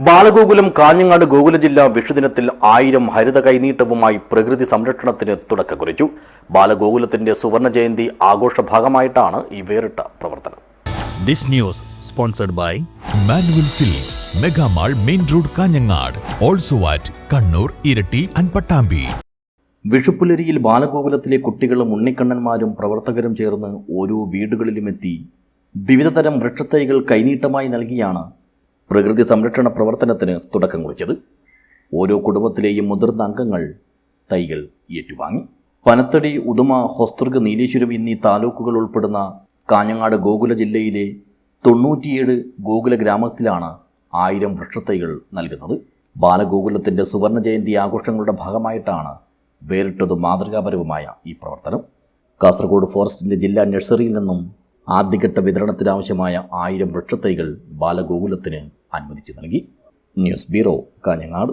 ബാലഗോകുലം കാഞ്ഞങ്ങാട് ഗോകുല ജില്ലാ വിഷുദിനത്തിൽ 1000 ഹരിത കൈനീട്ടവുമായി പ്രകൃതി സംരക്ഷണത്തിന് തുടക്കം കുറിച്ചു. ബാലഗോകുലത്തിന്റെ സുവർണ ജയന്തി ആഘോഷ ഭാഗമായിട്ടാണ് ഈ വേറിട്ട പ്രവർത്തനം. This news sponsored by Manual Silks, Mega Mall, Main Road, Kanyangad, also at Kannur, Irati and Pattambi. വിഷുപ്പുലരിയിൽ ബാലഗോകുലത്തിലെ കുട്ടികളും ഉണ്ണിക്കണ്ണന്മാരും പ്രവർത്തകരും ചേർന്ന് ഓരോ വീടുകളിലുമെത്തി വിവിധതരം വൃക്ഷത്തൈകൾ കൈനീട്ടമായി നൽകിയാണ് പ്രകൃതി സംരക്ഷണ പ്രവർത്തനത്തിന് തുടക്കം കുറിച്ചത്. ഓരോ കുടുംബത്തിലെയും മുതിർന്ന അംഗങ്ങൾ തൈകൾ ഏറ്റുവാങ്ങി. പനത്തടി, ഉദുമ, ഹൊസ്തൃക്, നീലേശ്വരം എന്നീ താലൂക്കുകൾ ഉൾപ്പെടുന്ന കാഞ്ഞങ്ങാട് ഗോകുല ജില്ലയിലെ 97 ഗോകുല ഗ്രാമത്തിലാണ് 1000 വൃക്ഷത്തൈകൾ നൽകുന്നത്. ബാലഗോകുലത്തിൻ്റെ സുവർണ ജയന്തി ആഘോഷങ്ങളുടെ ഭാഗമായിട്ടാണ് വേറിട്ടതും മാതൃകാപരവുമായ ഈ പ്രവർത്തനം. കാസർഗോഡ് ഫോറസ്റ്റിൻ്റെ ജില്ലാ നഴ്സറിയിൽ നിന്നും ആദ്യഘട്ട വിതരണത്തിനാവശ്യമായ 1000 വൃക്ഷത്തൈകൾ ബാലഗോകുലത്തിന് അനുവദിച്ചു നൽകി. News bureau, Kanhangad.